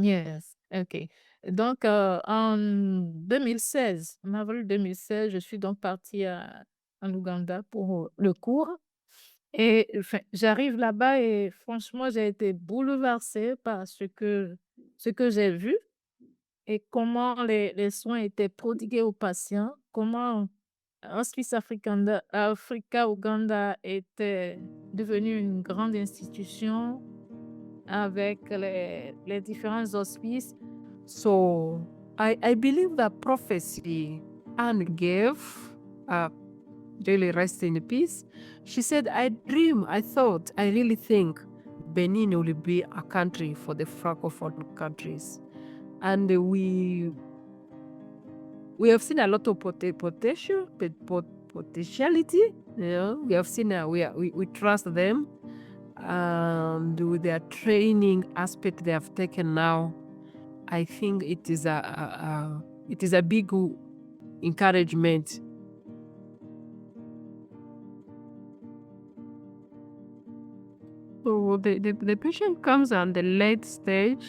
Yes, OK. Donc, en 2016, en avril 2016, je suis donc partie en Ouganda pour le cours et enfin, j'arrive là-bas et franchement, j'ai été bouleversée par ce que j'ai vu et comment les soins étaient prodigués aux patients, comment Hospice Africa Uganda était devenu une grande institution avec les différents hospices. So I believe that prophecy Anne gave, uh, really rest in peace. She said, I thought, I really think Benin will be a country for the Francophone countries. And we have seen a lot of potentiality. We have seen we trust them, and with their training aspect they have taken now, I think it is a big encouragement. So the patient comes on the late stage.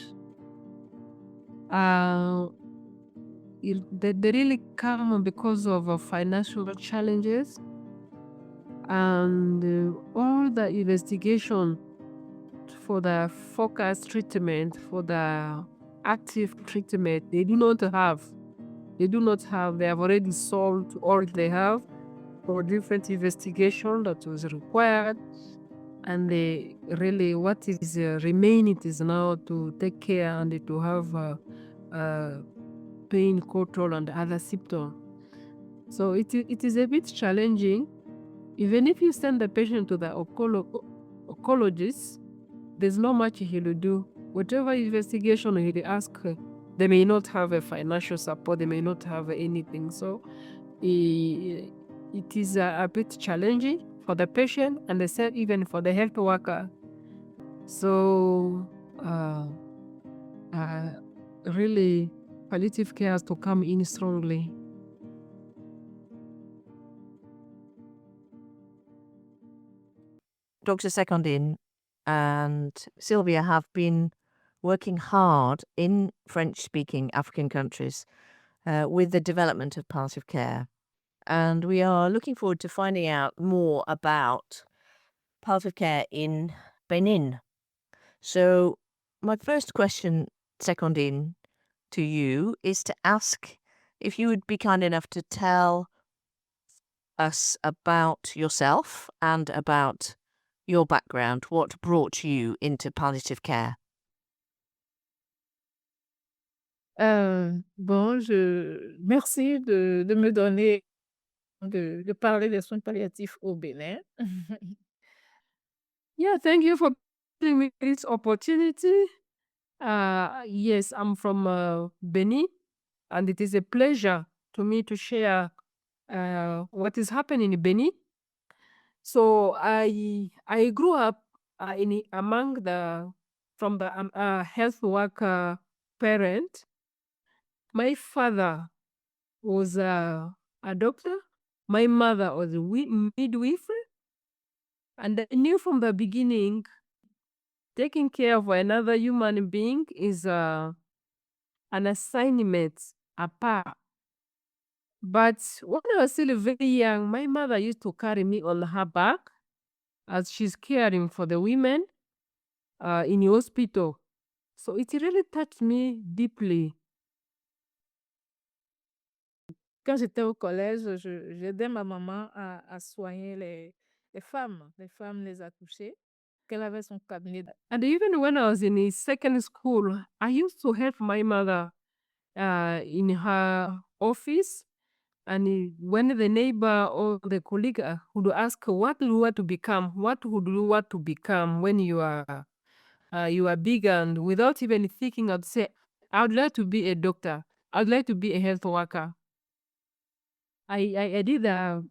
They really come because of financial challenges, and all the investigation for the focused treatment, for the active treatment, they do not have. They have already solved all they have for different investigation that was required. And they really, what is remaining is now to take care and to have pain control and other symptoms. So it is a bit challenging. Even if you send the patient to the oncologist, there's not much he will do. Whatever investigation he ask, they may not have a financial support, they may not have anything. So it is a bit challenging for the patient and the same even for the health worker. So really, palliative care has to come in strongly. Dr. Secondine and Sylvia have been working hard in French-speaking African countries with the development of palliative care. And we are looking forward to finding out more about palliative care in Benin. So my first question, Secondine, to you is to ask if you would be kind enough to tell us about yourself and about your background, what brought you into palliative care. Bon, merci de me donner de parler des soins palliatifs au Bénin. Yeah, thank you for giving me this opportunity. Yes, I'm from Benin, and it is a pleasure to me to share what is happening in Benin. So I grew up among from the health worker parent. My father was a doctor. My mother was a midwifery, and I knew from the beginning taking care of another human being is an assignment apart. But when I was still very young, my mother used to carry me on her back as she's caring for the women in the hospital. So it really touched me deeply. Quand j'étais au collège, j'aidais ma maman à soigner les femmes, les accouchées, qu'elle avait son cabinet. And even when I was in a second school, I used to help my mother in her office. And when the neighbor or the colleague would ask, what do you want to become? What would you want to become when you are big? And without even thinking, I'd say, I would like to be a doctor. I'd like to be a health worker. I did I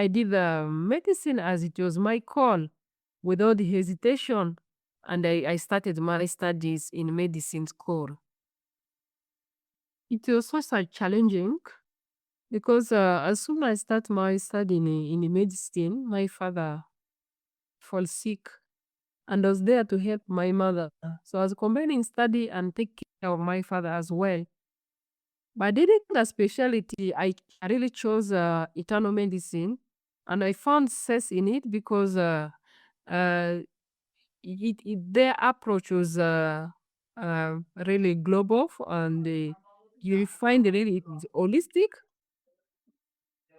did the medicine as it was my call without hesitation, and I started my studies in medicine school. It was so challenging because as soon as I start my study in medicine, my father fell sick, and I was there to help my mother. So I was combining study and take care of my father as well. But during the specialty, I really chose internal medicine, and I found success in it because uh, their approach was really global, and you find really it's holistic,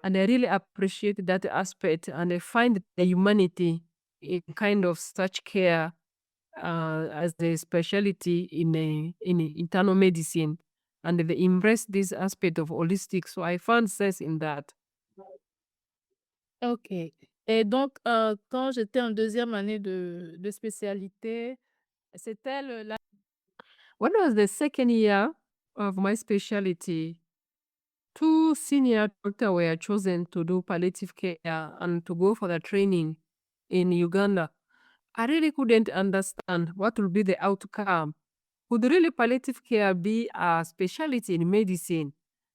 and I really appreciate that aspect, and I find the humanity in kind of such care as a specialty in internal medicine, and they embrace this aspect of holistic. So I found sense in that. OK. Et donc, quand j'étais en deuxième année de spécialité, c'était la When I was the second year of my specialty, two senior doctors were chosen to do palliative care and to go for the training in Uganda. I really couldn't understand what will be the outcome. Could really palliative care be a specialty in medicine?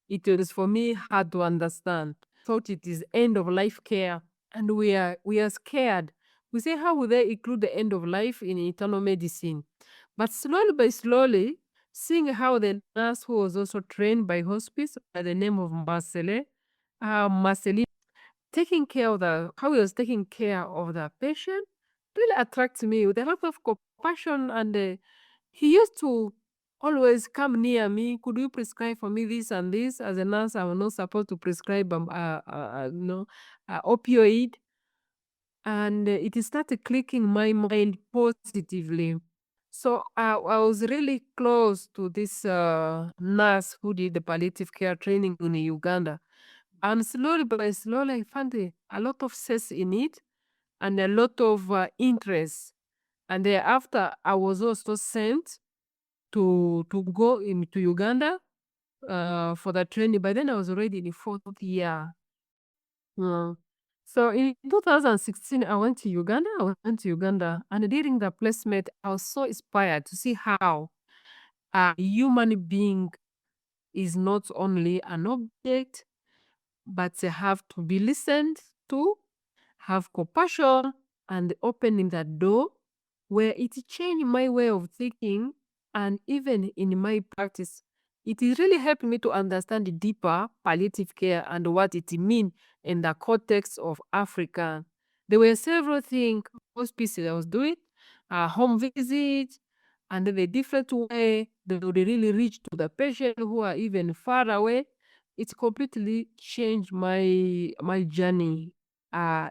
It was for me hard to understand. Thought it is end of life care, and we are scared. We say, how will they include the end of life in internal medicine? But slowly by slowly, seeing how the nurse who was also trained by hospice by the name of Marceline, taking care of how he was taking care of the patient really attracts me with a lot of compassion, and he used to always come near me. Could you prescribe for me this and this? As a nurse, I was not supposed to prescribe opioid, and it started clicking my mind positively. So I was really close to this nurse who did the palliative care training in Uganda. And slowly by slowly, I found a lot of sense in it and a lot of interest. And thereafter, I was also sent to go to Uganda for the training. By then, I was already in the fourth year. So in 2016, I went to Uganda, and during the placement, I was so inspired to see how a human being is not only an object, but they have to be listened to, have compassion, and opening that door where it changed my way of thinking, and even in my practice. It is really helped me to understand the deeper palliative care and what it means in the context of Africa. There were several things, hospice I was doing, home visit, and the different way they would really reach to the patient who are even far away. It completely changed my journey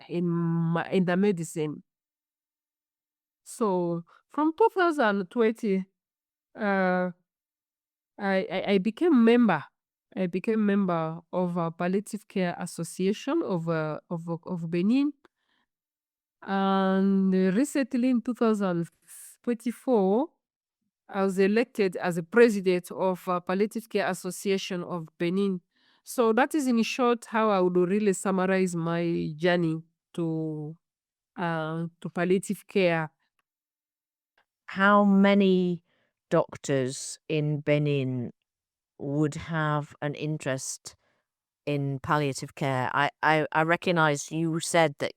in the medicine. So from 2020, uh, I became member. I became member of a Palliative Care Association of Benin. And recently in 2024, I was elected as a president of Palliative Care Association of Benin. So that is in short how I would really summarize my journey to palliative care. How many doctors in Benin would have an interest in palliative care? I recognize you said that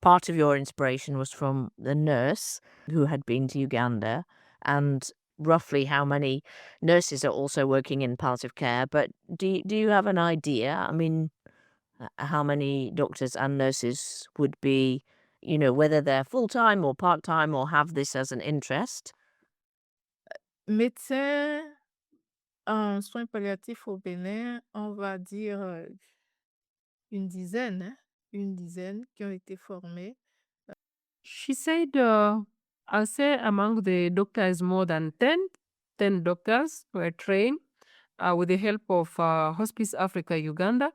part of your inspiration was from the nurse who had been to Uganda, and roughly how many nurses are also working in palliative care. But do you have an idea? I mean, how many doctors and nurses would be, whether they're full-time or part-time or have this as an interest? médecins en soins palliatifs au Bénin, on va dire une dizaine, hein, une dizaine qui ont été formés. She said, I'll say among the doctors more than 10 doctors were trained with the help of Hospice Africa Uganda,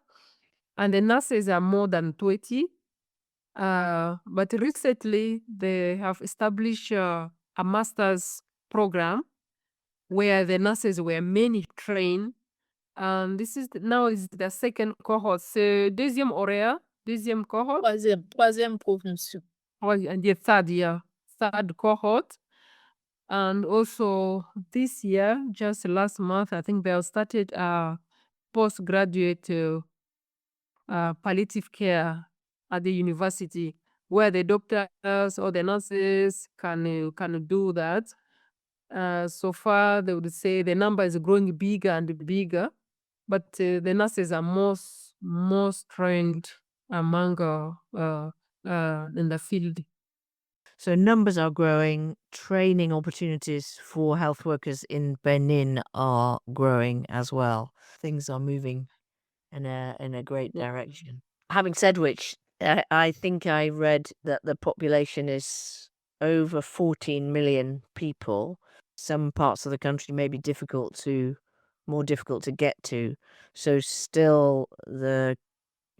and the nurses are more than 20. But recently, they have established a master's program where the nurses were mainly trained. And this is now is the second cohort. So deuxième cohort. Troisième promotion. And the third year, third cohort. And also this year, just last month, I think they started a postgraduate palliative care at the university where the doctors or the nurses can do that. So far, they would say the number is growing bigger and bigger, but the nurses are most trained among in the field. So numbers are growing, training opportunities for health workers in Benin are growing as well. Things are moving in a great direction. Having said which, I think I read that the population is over 14 million people. Some parts of the country may be more difficult to get to. So still in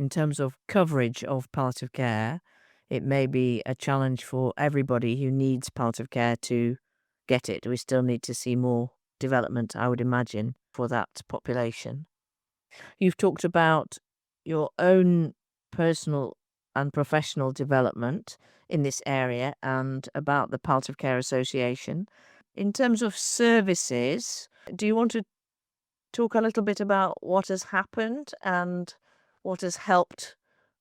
terms of coverage of palliative care, it may be a challenge for everybody who needs palliative care to get it. We still need to see more development, I would imagine, for that population. You've talked about your own personal and professional development in this area and about the Palliative Care Association. In terms of services, do you want to talk a little bit about what has happened and what has helped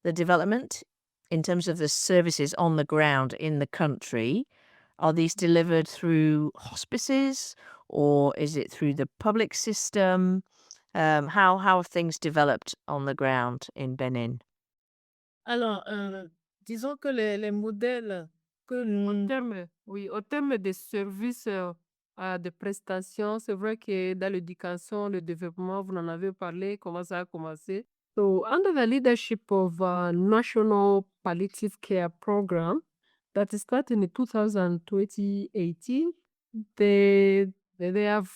the development in terms of the services on the ground in the country? Are these delivered through hospices or is it through the public system? How have things developed on the ground in Benin? Alors, disons que les modèles que nous... Au terme des services de prestations, c'est vrai que dans l'éducation, le développement, vous en avez parlé, comment ça a commencé. So, under the leadership of National Palliative Care Program that started in 2018, they have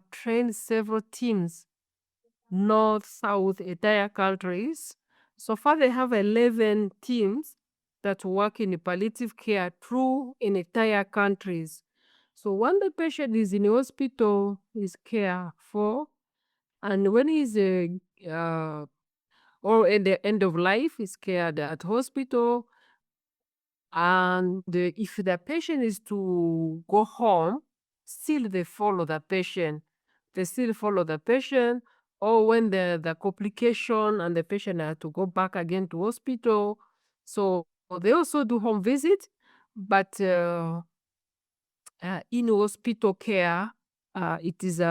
trained several teams, north, south, entire countries. So far, they have 11 teams that work in palliative care through in entire countries. So when the patient is in the hospital, he's cared for, and when he's or at the end of life, he's cared at hospital. And if the patient is to go home, still they follow the patient. They still follow the patient. Or when the complication and the patient have to go back again to hospital. So they also do home visit, but in hospital care, it is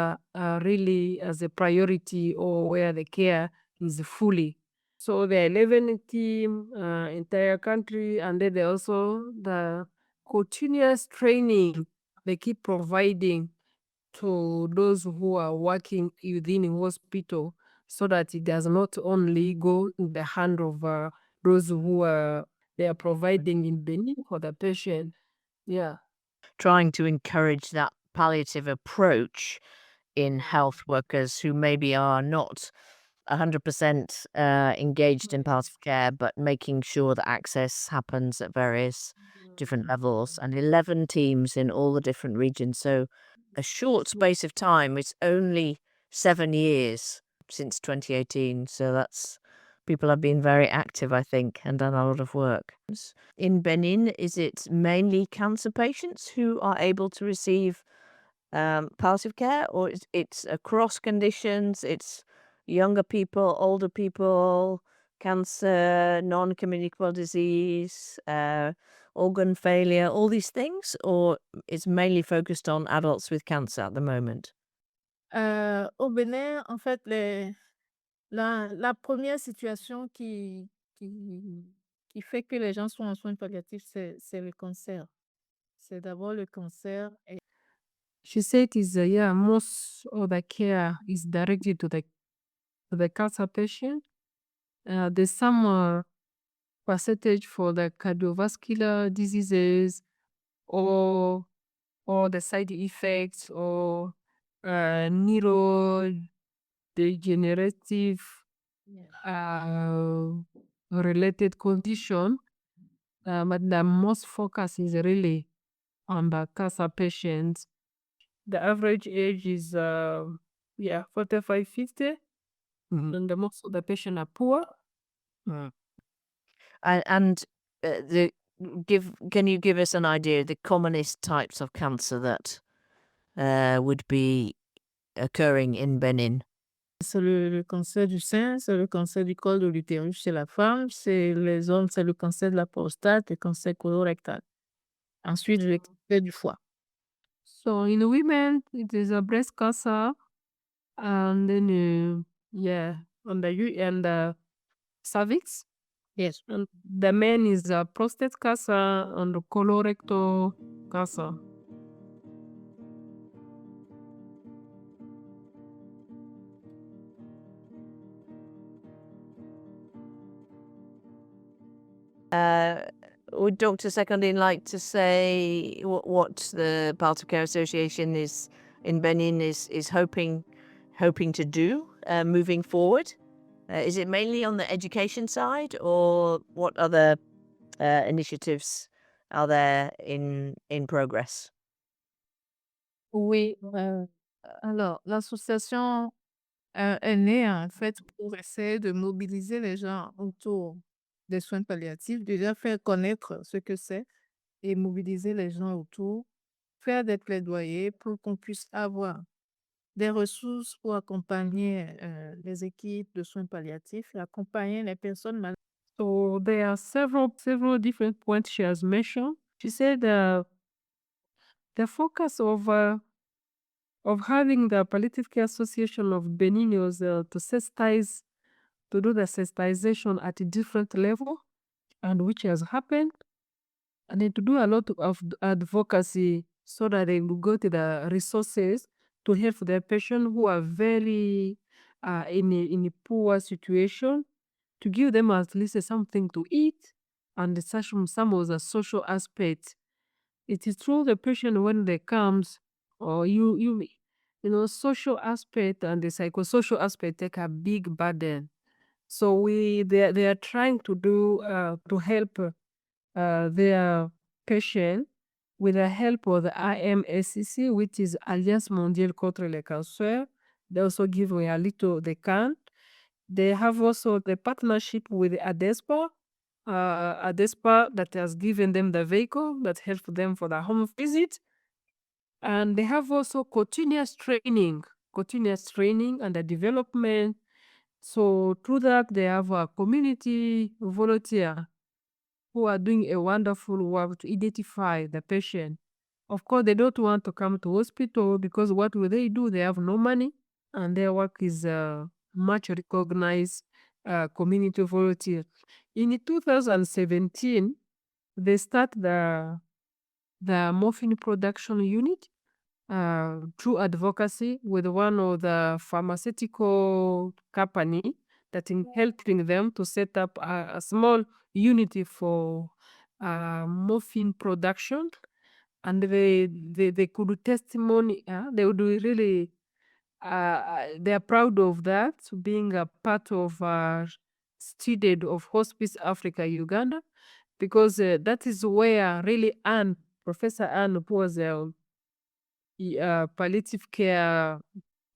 really as a priority or where the care is fully. So the 11 team, entire country, and then also the continuous training they keep providing to those who are working within a hospital so that it does not only go in the hand of those who they are providing in Benin for the patient. Yeah. Trying to encourage that palliative approach in health workers who maybe are not 100% engaged in palliative care, but making sure that access happens at various different levels, and 11 teams in all the different regions. So a short space of time. It's only 7 years since 2018. So people have been very active, I think, and done a lot of work. In Benin, is it mainly cancer patients who are able to receive palliative care, or it's across conditions? It's younger people, older people, cancer, non-communicable disease, organ failure, all these things, or it's mainly focused on adults with cancer at the moment? Au Bénin, en fait, la première situation qui fait que les gens sont en soins palliatifs, c'est le cancer. C'est d'abord le cancer. Et She said is most of the care is directed to the cancer patient. There's some percentage for the cardiovascular diseases or the side effects or neurodegenerative related condition. But the most focus is really on the cancer patients. The average age is 45, 50. And the most of the patients are poor. And can you give us an idea of the commonest types of cancer that would be occurring in Benin? C'est le cancer du sein, c'est le cancer du col de l'utérus chez la femme, c'est les hommes, c'est le cancer de la prostate, le cancer colorectal. Ensuite, le cancer du foie. So in women, it is a breast cancer, and then on the cervix. Yes. And the men is prostate cancer and colorectal cancer. Would Dr. Secondine like to say what the Palliative Care Association is in Benin is hoping to do moving forward? Is it mainly on the education side, or what other initiatives are there in progress? Oui, alors l'association est née en fait pour essayer de mobiliser les gens autour des soins palliatifs, déjà faire connaître ce que c'est et mobiliser les gens autour, faire des plaidoyers pour qu'on puisse avoir des ressources pour accompagner les équipes de soins palliatifs et accompagner les personnes malades. So there are several different points she has mentioned. She said the focus of having the Palliative Care Association of Benin was to do the sensitization at a different level, and which has happened, and then to do a lot of advocacy so that they will go to the resources to help the patients who are very in a poor situation, to give them at least something to eat, and some of the social aspects. It is true the patient when they comes, or social aspect and the psychosocial aspect take a big burden. So they are trying to do to help their patient with the help of the IMSCC, which is Alliance Mondiale contre le Cancer. They also give a little they can. They have also the partnership with ADESPA, ADESPA that has given them the vehicle that helps them for the home visit. And they have also continuous training and the development. So through that, they have a community volunteer who are doing a wonderful work to identify the patient. Of course, they don't want to come to hospital because what will they do? They have no money, and their work is much recognized community volunteer. In 2017, they start the morphine production unit through advocacy with one of the pharmaceutical company that in helping them to set up a small unity for morphine production, and they could testimony. They would really they are proud of that, being a part of student of Hospice Africa Uganda, because that is where really Professor Anne was palliative care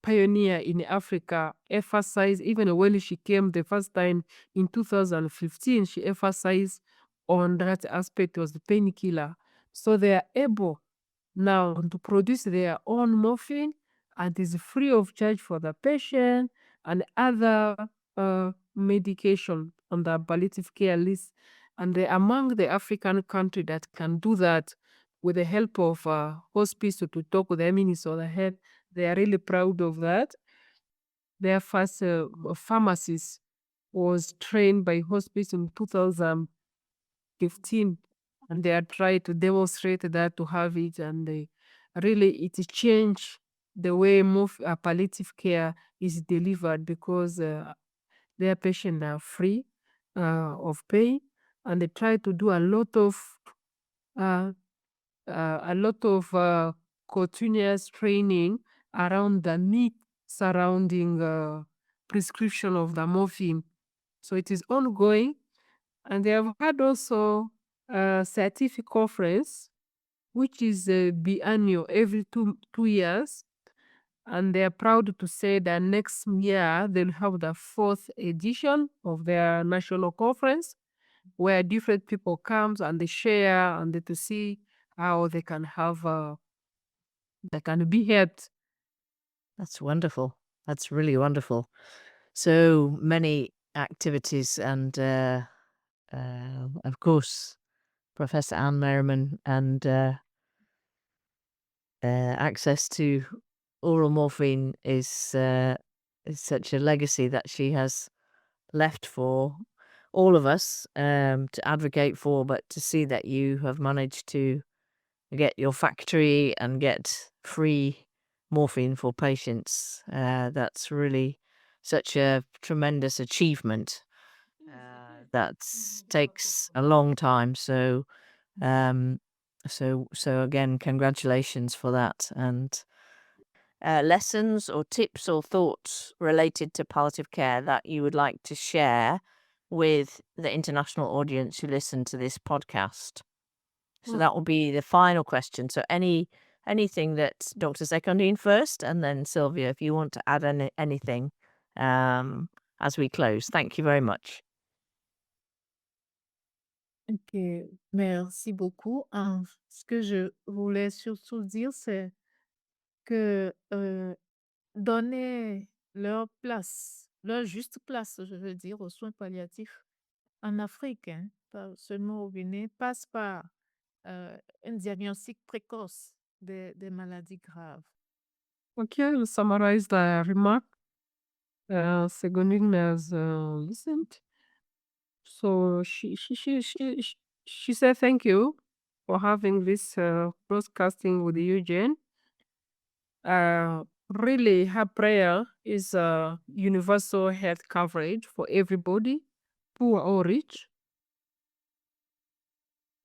pioneer in Africa, emphasized, even when she came the first time in 2015, she emphasized on that aspect was the painkiller. So they are able now to produce their own morphine, and is free of charge for the patient, and other medication on the palliative care list. And they're among the African country that can do that with the help of hospice to talk with the Minister of the Health. They are really proud of that. Their first pharmacist was trained by hospice in 2015, and they are trying to demonstrate that to have it, and it changed the way palliative care is delivered, because their patients are free of pain, and they try to do a lot of continuous training around the myth surrounding prescription of the morphine. So it is ongoing, and they have had also a scientific conference, which is biannual every 2 years, and they are proud to say that next year they'll have the 4th edition of their national conference, where different people comes and they share and to see how they can have they can be helped. That's wonderful. That's really wonderful. So many activities and, of course, Professor Anne Merriman and access to oral morphine is such a legacy that she has left for all of us to advocate for, but to see that you have managed to get your factory and get free morphine for patients, that's really such a tremendous achievement. That takes a long time. So again, congratulations for that. And lessons or tips or thoughts related to palliative care that you would like to share with the international audience who listen to this podcast? So that will be the final question. So anything that Dr. Secondine first, and then Sylvia, if you want to add anything as we close. Thank you very much. Ok, merci beaucoup. Ce que je voulais surtout dire, c'est que donner leur place, leur juste place, je veux dire, aux soins palliatifs en Afrique, hein, pas seulement au Bénin, passe par un diagnostic précoce des maladies graves. Okay, I'll summarize the remark Secondine has listened. So she said thank you for having this broadcasting with Eugene. Really, her prayer is universal health coverage for everybody, poor or rich.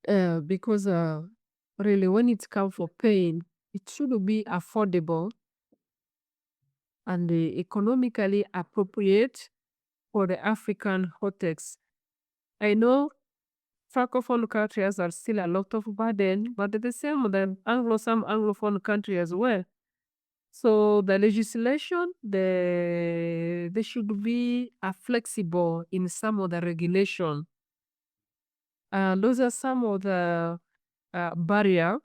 Because really, when it comes for pain, it should be affordable and economically appropriate for the African context. I know Francophone countries are still a lot of burden, but at the same time, some Anglophone countries as well. So the legislation, they should be flexible in some of the regulation. Those are some of the barriers,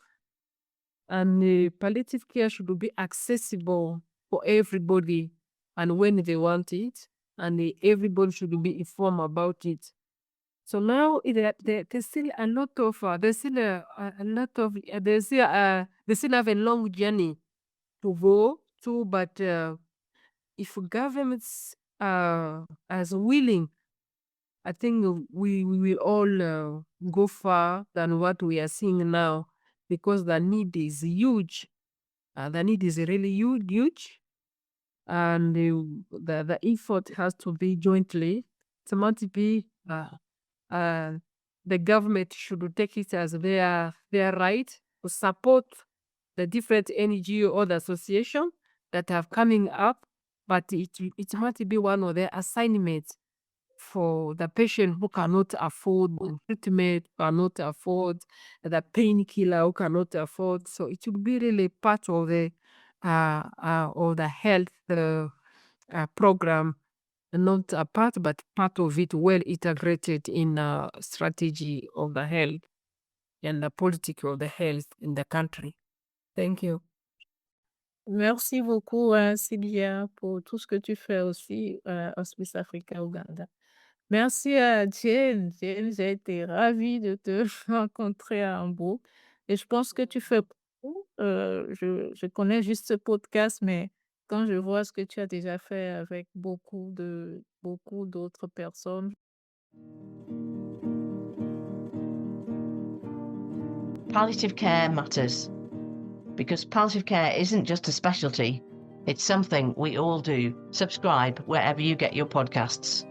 and palliative care should be accessible for everybody and when they want it, and everybody should be informed about it. So now there's still a lot of there's still a lot of they still have a long journey to go to, but if governments as willing, I think we will all go far than what we are seeing now, because the need is huge. The need is really huge, and the effort has to be jointly. It must be the government should take it as their right to support the different NGO or the association that have coming up, but it must be one of their assignments for the patient who cannot afford the treatment, cannot afford the painkiller, who cannot afford. So it should be really part of the health program, not a part, but part of it, well integrated in strategy of the health and the politics of the health in the country. Thank you. Merci beaucoup, Sylvia, pour tout ce que tu fais aussi Hospice Africa Uganda. Merci à Jane. Jane, j'ai été ravie de te rencontrer à Hambourg. Et je pense que tu fais beaucoup. Je connais juste ce podcast, mais quand je vois ce que tu as déjà fait avec beaucoup d'autres personnes. Palliative care matters, because palliative care isn't just a specialty, it's something we all do. Subscribe wherever you get your podcasts.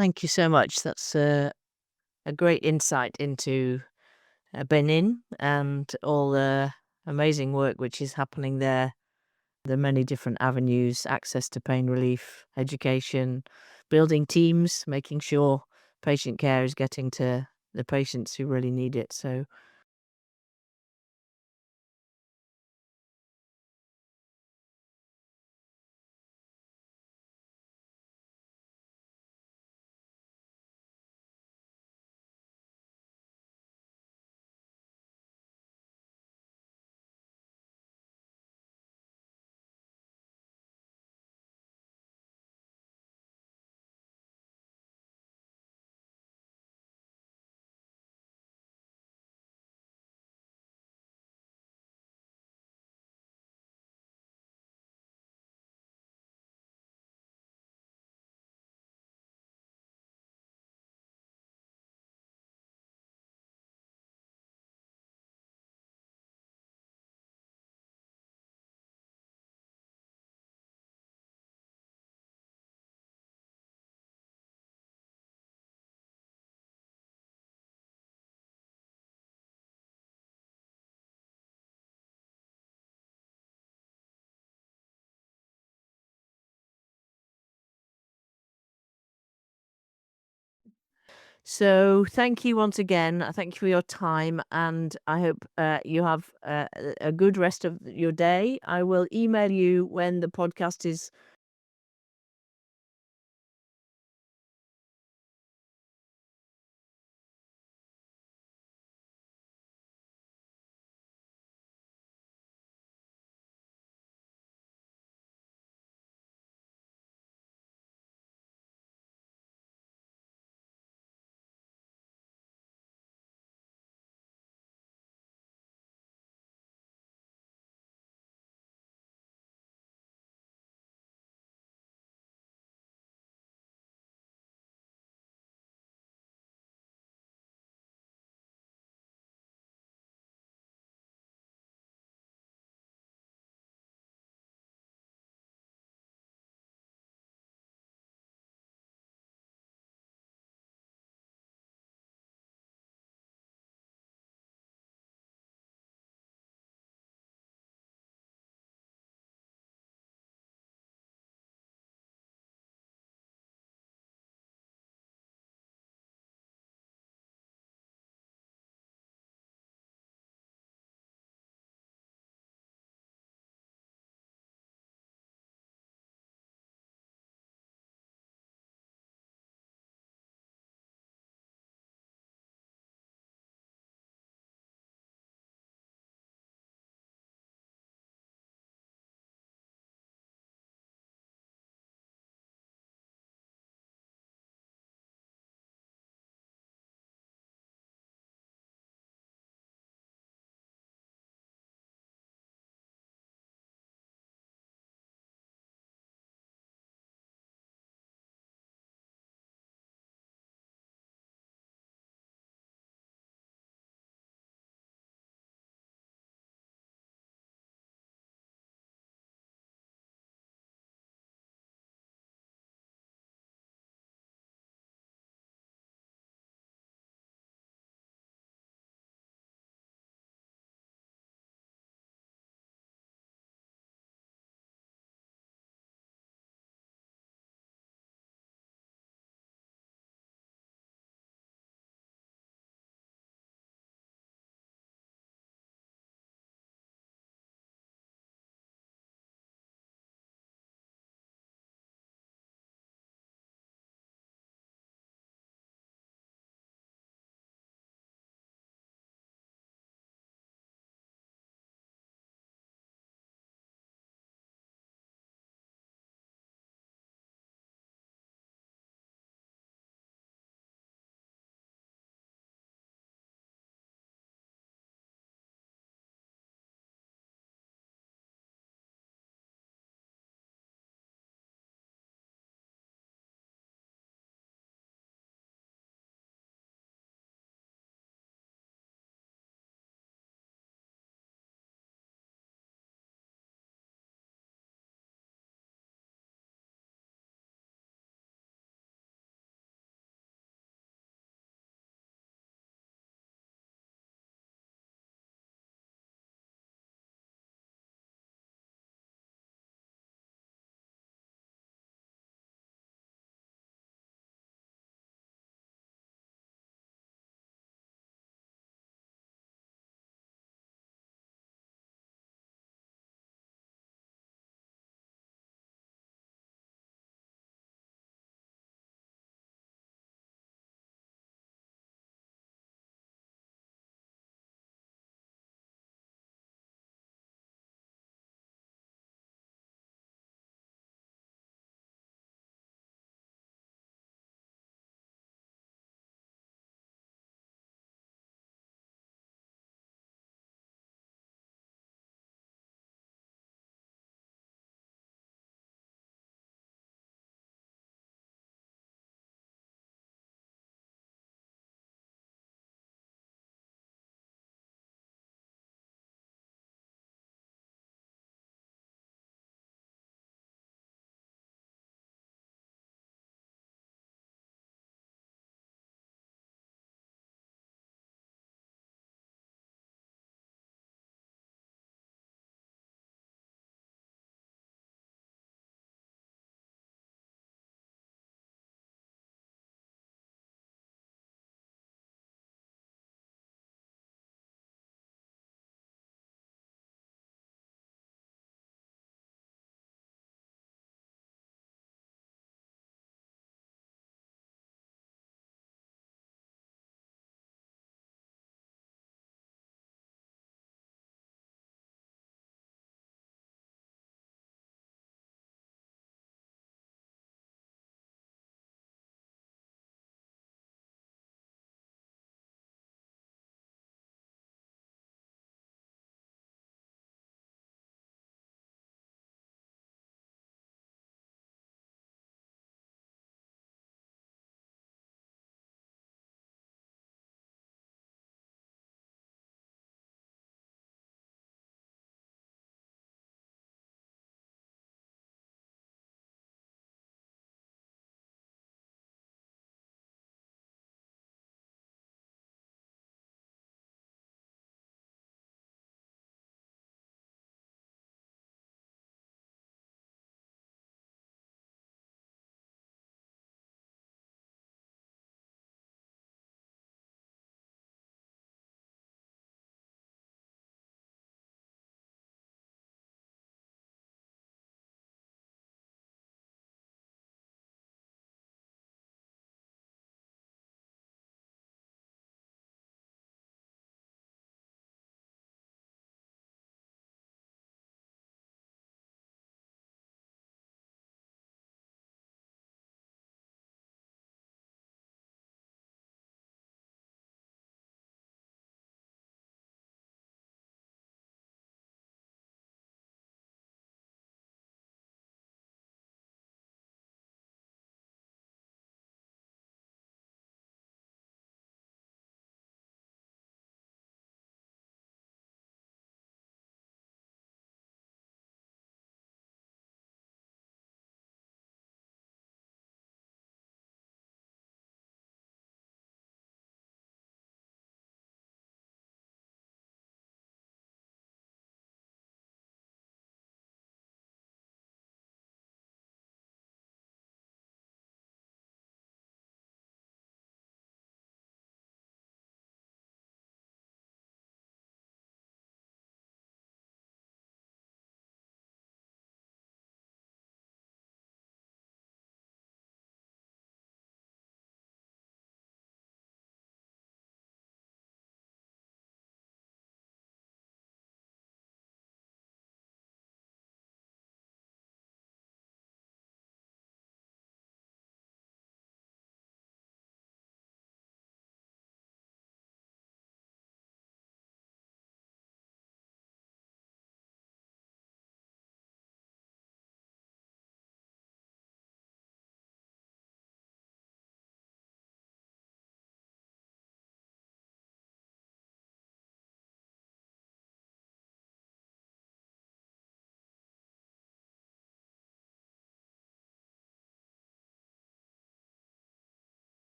Thank you so much. That's a great insight into Benin and all the amazing work which is happening there. The many different avenues, access to pain relief, education, building teams, making sure patient care is getting to the patients who really need it. So thank you once again. Thank you for your time, and I hope you have a good rest of your day. I will email you when the podcast is